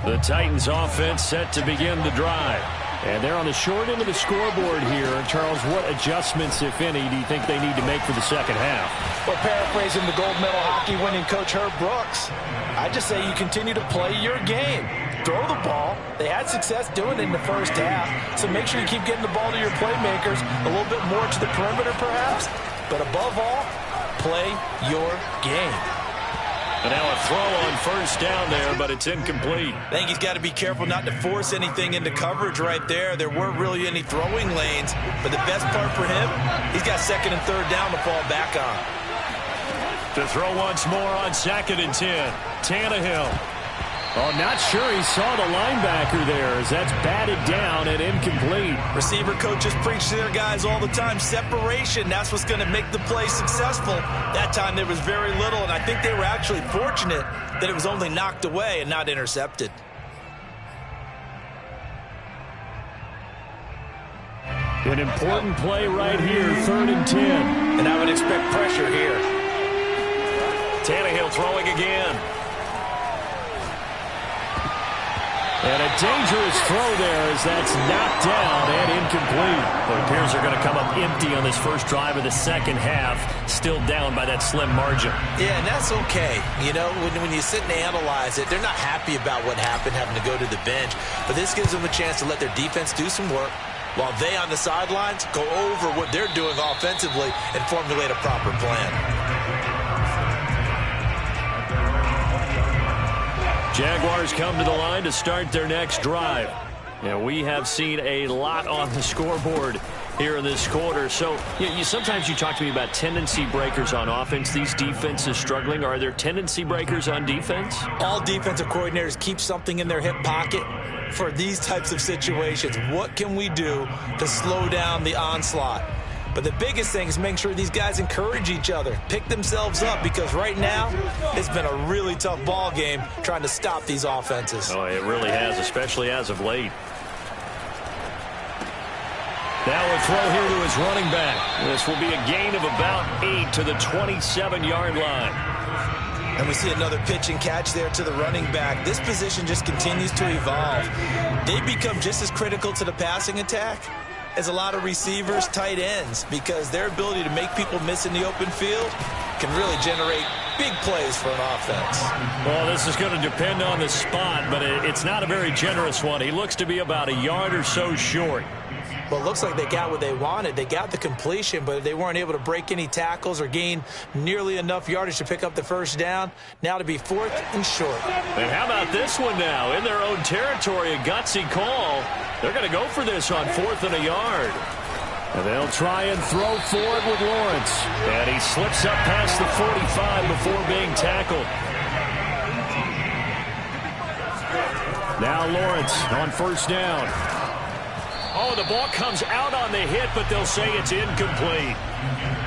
The Titans offense set to begin the drive. And they're on the short end of the scoreboard here. Charles, what adjustments, if any, do you think they need to make for the second half? Well, paraphrasing the gold medal hockey winning coach Herb Brooks, I just say you continue to play your game. Throw the ball. They had success doing it in the first half, so make sure you keep getting the ball to your playmakers, a little bit more to the perimeter perhaps, but above all, play your game. And now a throw on first down there, but it's incomplete. I think he's got to be careful not to force anything into coverage right there. There weren't really any throwing lanes, but the best part for him, he's got second and third down to fall back on. To throw once more on 2nd and 10. Tannehill. Oh, not sure he saw the linebacker there as that's batted down and incomplete. Receiver coaches preach to their guys all the time. Separation, that's what's going to make the play successful. That time there was very little, and I think they were actually fortunate that it was only knocked away and not intercepted. An important play right here, 3rd and 10. And I would expect pressure here. Tannehill throwing again. And a dangerous throw there as that's knocked down and incomplete. Well, it appears they're going to come up empty on this first drive of the second half, still down by that slim margin. Yeah, and that's okay. You know, when you sit and analyze it, they're not happy about what happened, having to go to the bench. But this gives them a chance to let their defense do some work while they on the sidelines go over what they're doing offensively and formulate a proper plan. Jaguars come to the line to start their next drive. And we have seen a lot on the scoreboard here in this quarter. So sometimes you talk to me about tendency breakers on offense. These defenses struggling. Are there tendency breakers on defense? All defensive coordinators keep something in their hip pocket for these types of situations. What can we do to slow down the onslaught? But the biggest thing is making sure these guys encourage each other, pick themselves up, because right now it's been a really tough ball game trying to stop these offenses. Oh, it really has, especially as of late. Now a throw here to his running back. This will be a gain of about 8 to the 27-yard line. And we see another pitch and catch there to the running back. This position just continues to evolve. They become just as critical to the passing attack as a lot of receivers, tight ends, because their ability to make people miss in the open field can really generate big plays for an offense. Well, this is going to depend on the spot, but it's not a very generous one. He looks to be about a yard or so short. Well, it looks like they got what they wanted. They got the completion, but they weren't able to break any tackles or gain nearly enough yardage to pick up the first down. Now to be 4th and short. And how about this one now? In their own territory, a gutsy call. They're going to go for this on 4th and a yard. And they'll try and throw forward with Lawrence. And he slips up past the 45 before being tackled. Now Lawrence on first down. Oh, the ball comes out on the hit, but they'll say it's incomplete.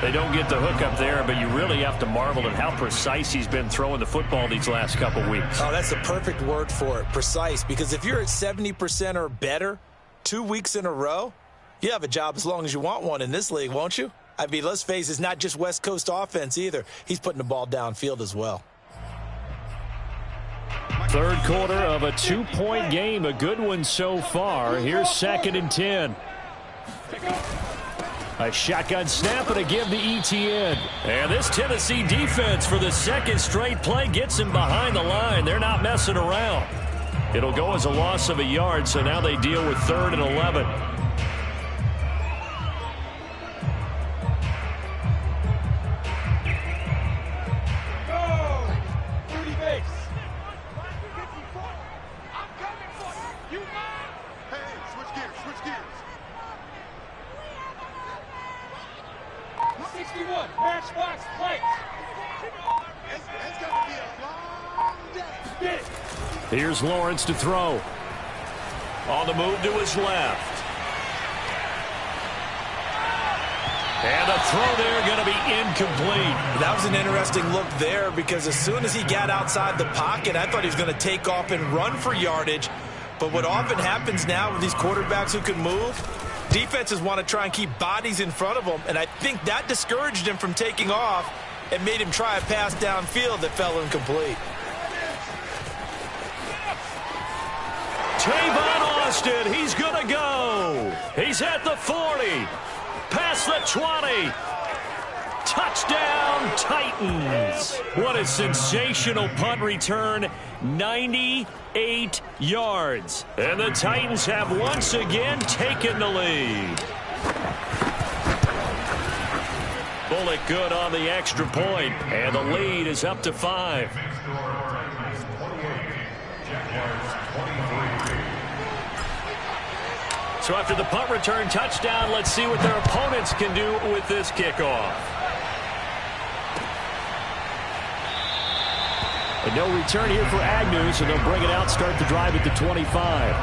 They don't get the hook up there, but you really have to marvel at how precise he's been throwing the football these last couple weeks. Oh, that's the perfect word for it, precise, because if you're at 70% or better 2 weeks in a row, you have a job as long as you want one in this league, won't you? I mean, let's face it, it's not just West Coast offense either. He's putting the ball downfield as well. Third quarter of a 2-point game, a good one so far. Here's 2nd and 10. A shotgun snap and a give to Etienne. And this Tennessee defense for the second straight play gets him behind the line. They're not messing around. It'll go as a loss of a yard, so now they deal with 3rd and 11. Here's Lawrence to throw. On the move to his left. And a throw there going to be incomplete. That was an interesting look there because as soon as he got outside the pocket, I thought he was going to take off and run for yardage. But what often happens now with these quarterbacks who can move, defenses want to try and keep bodies in front of them. And I think that discouraged him from taking off and made him try a pass downfield that fell incomplete. Tavon Austin, he's going to go. He's at the 40, past the 20. Touchdown, Titans. What a sensational punt return, 98 yards. And the Titans have once again taken the lead. Bullock good on the extra point, and the lead is up to 5. So after the punt return touchdown, let's see what their opponents can do with this kickoff. And no return here for Agnew, so they'll bring it out, start the drive at the 25.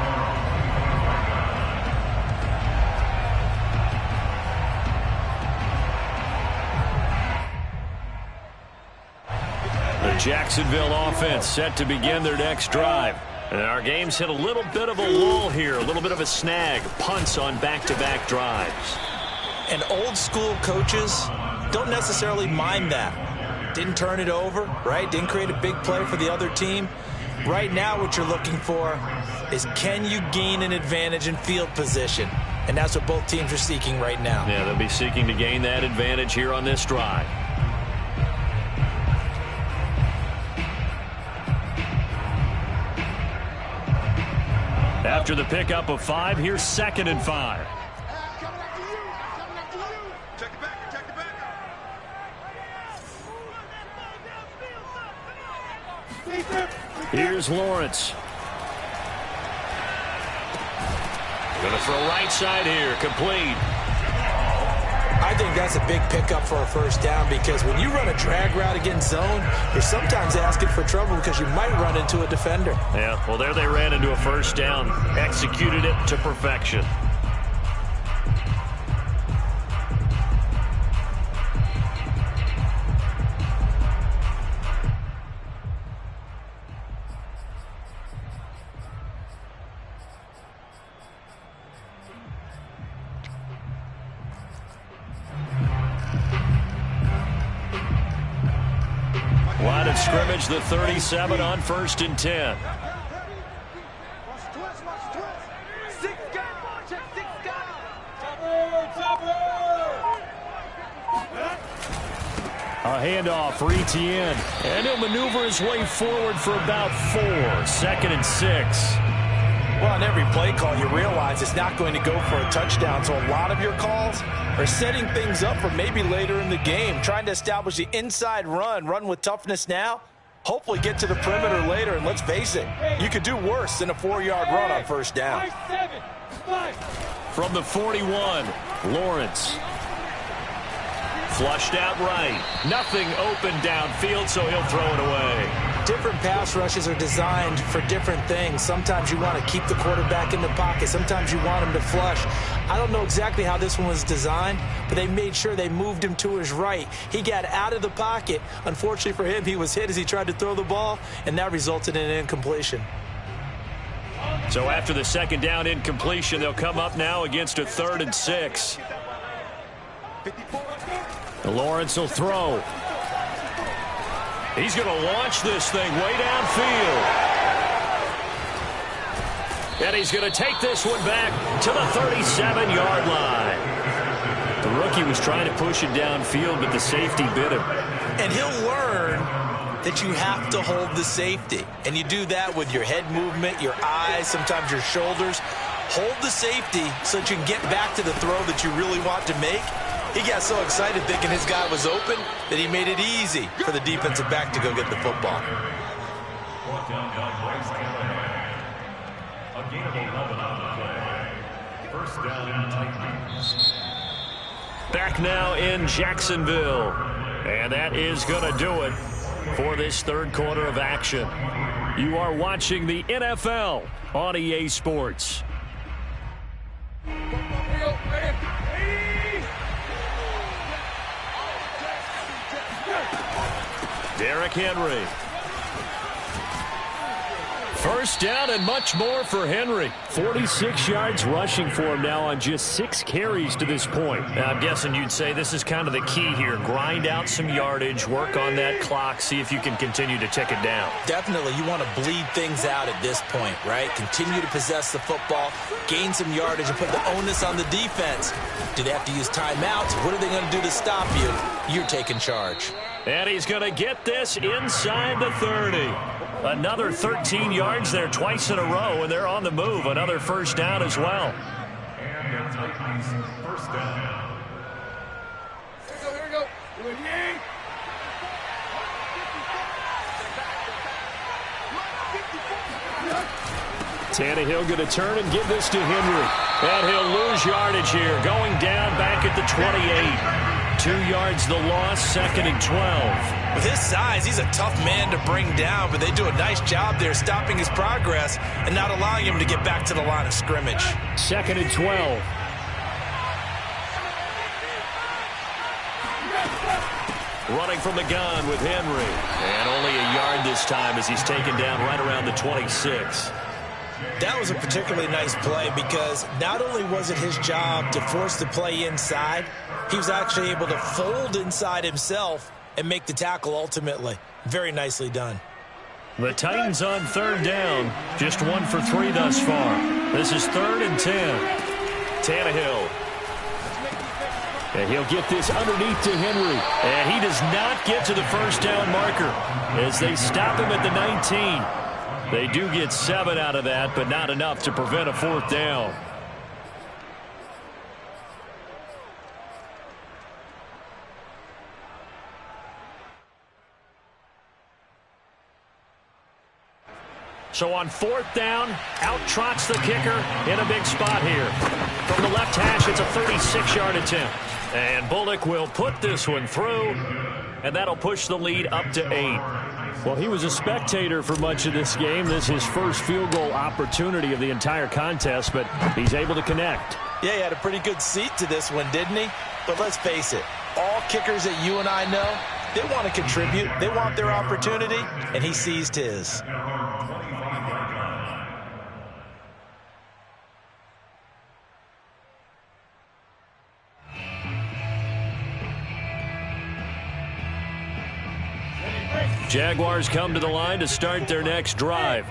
The Jacksonville offense set to begin their next drive. And our game's hit a little bit of a lull here, a little bit of a snag. Punts on back-to-back drives. And old school coaches don't necessarily mind that. Didn't turn it over, right? Didn't create a big play for the other team. Right now what you're looking for is, can you gain an advantage in field position? And that's what both teams are seeking right now. Yeah, they'll be seeking to gain that advantage here on this drive. After the pickup of 5, here's 2nd and 5. Here's Lawrence. Going to throw right side here, complete. I think that's a big pickup for a first down, because when you run a drag route against zone, you're sometimes asking for trouble because you might run into a defender. Yeah, well, there they ran into a first down, executed it to perfection. Line of scrimmage, the 37 on 1st and 10. A handoff for Etienne. And he'll maneuver his way forward for about 4. 2nd and 6. Well, on every play call, you realize it's not going to go for a touchdown. So a lot of your calls are setting things up for maybe later in the game, trying to establish the inside run with toughness now, hopefully get to the perimeter later. And let's face it, you could do worse than a 4-yard run on first down. From the 41, Lawrence. Flushed out right. Nothing open downfield, so he'll throw it away. Different pass rushes are designed for different things. Sometimes you want to keep the quarterback in the pocket. Sometimes you want him to flush. I don't know exactly how this one was designed, but they made sure they moved him to his right. He got out of the pocket. Unfortunately for him, he was hit as he tried to throw the ball, and that resulted in an incompletion. So after the 2nd down incompletion, they'll come up now against a 3rd and 6. Lawrence will throw. He's going to launch this thing way downfield. And he's going to take this one back to the 37-yard line. The rookie was trying to push it downfield, but the safety bit him. And he'll learn that you have to hold the safety. And you do that with your head movement, your eyes, sometimes your shoulders. Hold the safety so that you can get back to the throw that you really want to make. He got so excited thinking his guy was open that he made it easy for the defensive back to go get the football. Back now in Jacksonville. And that is going to do it for this 3rd quarter of action. You are watching the NFL on EA Sports. Derrick Henry. First down and much more for Henry. 46 yards rushing for him now on just 6 carries to this point. Now, I'm guessing you'd say this is kind of the key here. Grind out some yardage, work on that clock, see if you can continue to tick it down. Definitely, you want to bleed things out at this point, right? Continue to possess the football, gain some yardage, and put the onus on the defense. Do they have to use timeouts? What are they going to do to stop you? You're taking charge. And he's going to get this inside the 30. Another 13 yards there twice in a row, and they're on the move. Another first down as well. First down. Here we go. Tannehill going to turn and give this to Henry. And he'll lose yardage here, going down back at the 28. 2 yards the loss, 2nd and 12. With his size, he's a tough man to bring down, but they do a nice job there stopping his progress and not allowing him to get back to the line of scrimmage. 2nd and 12. Running from the gun with Henry. And only a yard this time as he's taken down right around the 26. That was a particularly nice play because not only was it his job to force the play inside, he was actually able to fold inside himself and make the tackle ultimately. Very nicely done. The Titans on 3rd down. Just 1 for 3 thus far. This is 3rd and 10. Tannehill. And he'll get this underneath to Henry. And he does not get to the first down marker as they stop him at the 19. They do get 7 out of that, but not enough to prevent a 4th down. So on 4th down, out trots the kicker in a big spot here. From the left hash, it's a 36-yard attempt. And Bullock will put this one through, and that'll push the lead up to 8. Well, he was a spectator for much of this game. This is his first field goal opportunity of the entire contest, but he's able to connect. Yeah, he had a pretty good seat to this one, didn't he? But let's face it, all kickers that you and I know, they want to contribute. They want their opportunity, and he seized his. Jaguars come to the line to start their next drive.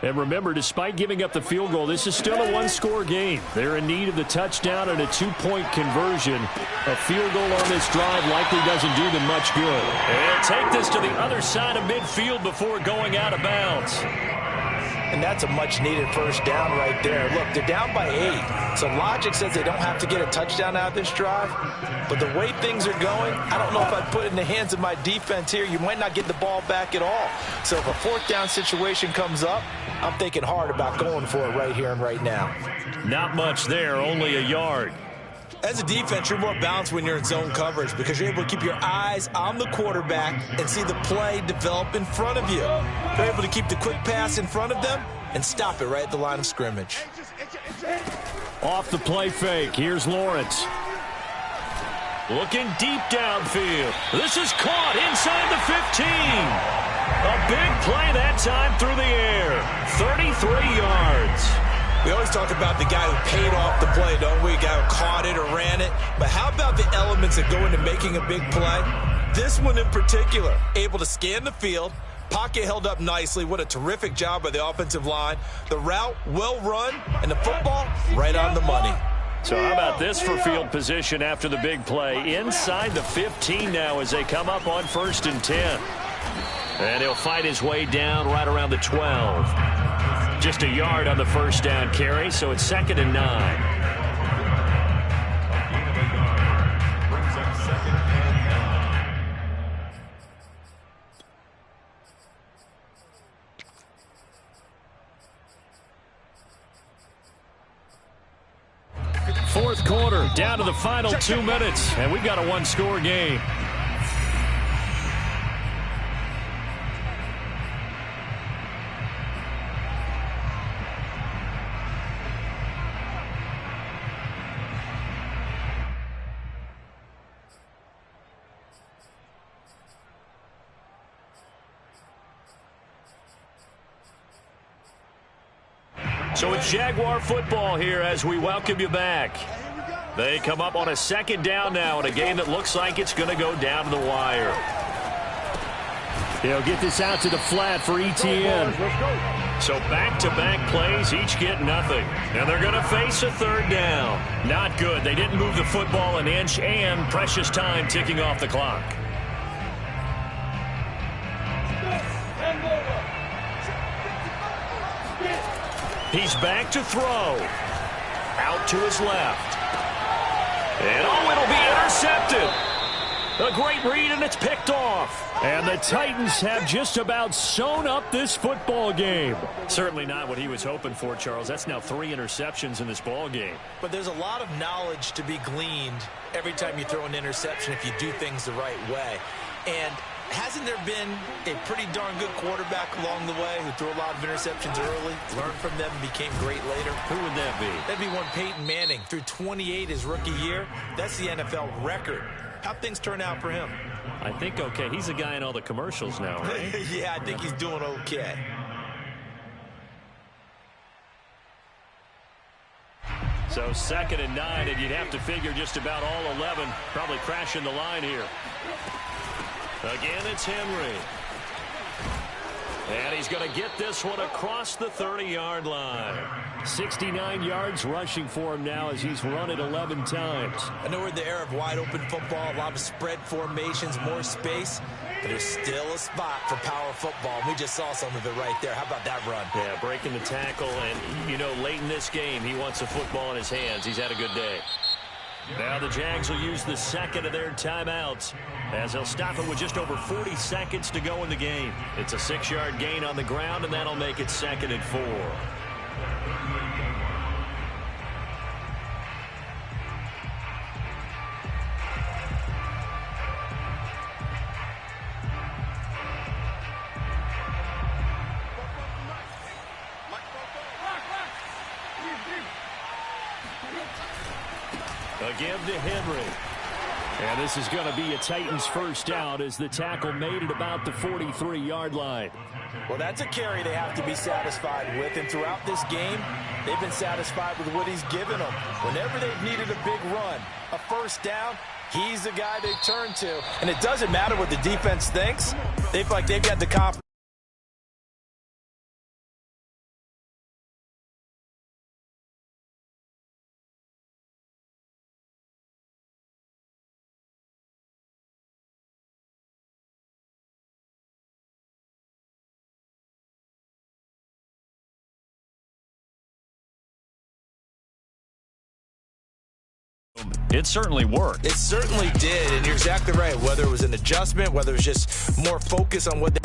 And remember, despite giving up the field goal, this is still a one-score game. They're in need of the touchdown and a two-point conversion. A field goal on this drive likely doesn't do them much good. And take this to the other side of midfield before going out of bounds. And that's a much-needed first down right there. Look, they're down by 8. So logic says they don't have to get a touchdown out of this drive. But the way things are going, I don't know if I'd put it in the hands of my defense here. You might not get the ball back at all. So if a 4th down situation comes up, I'm thinking hard about going for it right here and right now. Not much there, only a yard. As a defense, you're more balanced when you're in zone coverage because you're able to keep your eyes on the quarterback and see the play develop in front of you. You're able to keep the quick pass in front of them and stop it right at the line of scrimmage. Off the play fake, here's Lawrence. Looking deep downfield. This is caught inside the 15. A big play that time through the air. 33 yards. We always talk about the guy who paid off the play, don't we? A guy who caught it or ran it. But how about the elements that go into making a big play? This one in particular, able to scan the field. Pocket held up nicely. What a terrific job by the offensive line. The route, well run, and the football, right on the money. So how about this for field position after the big play? Inside the 15 now as they come up on 1st and 10. And he'll fight his way down right around the 12. Just a yard on the first down carry, so it's 2nd and 9. Fourth quarter, down to the final 2 minutes, and we've got a one-score game. So it's Jaguar football here as we welcome you back. They come up on a second down now in a game that looks like it's going to go down to the wire. They'll get this out to the flat for ETN. So back-to-back plays, each get nothing. And they're going to face a third down. Not good. They didn't move the football an inch, and precious time ticking off the clock. He's back to throw. Out to his left. And it'll be intercepted. A great read, and it's picked off. And the Titans have just about sewn up this football game. Certainly not what he was hoping for, Charles. That's now 3 interceptions in this ball game. But there's a lot of knowledge to be gleaned every time you throw an interception if you do things the right way. And hasn't there been a pretty darn good quarterback along the way who threw a lot of interceptions early, learned from them, and became great later? Who would that be? That'd be one Peyton Manning. Threw 28 his rookie year. That's the NFL record. How'd things turn out for him? I think okay. He's a guy in all the commercials now, right? Yeah, I think he's doing okay. So 2nd and 9, and you'd have to figure just about all 11 probably crashing the line here. Again, it's Henry. And he's going to get this one across the 30-yard line. 69 yards rushing for him now as he's run it 11 times. I know we're in the era of wide-open football, a lot of spread formations, more space, but there's still a spot for power football. We just saw some of it right there. How about that run? Yeah, breaking the tackle, and, you know, late in this game, he wants the football in his hands. He's had a good day. Now the Jags will use the second of their timeouts as they'll stop it with just over 40 seconds to go in the game. It's a 6-yard gain on the ground, and that'll make it 2nd and 4. A give to Henry. And this is going to be a Titans first down as the tackle made it about the 43-yard line. Well, that's a carry they have to be satisfied with. And throughout this game, they've been satisfied with what he's given them. Whenever they've needed a big run, a first down, he's the guy they turn to. And it doesn't matter what the defense thinks. They feel like they've got the confidence. It certainly worked. It certainly did, and you're exactly right. Whether it was an adjustment, whether it was just more focus on what they...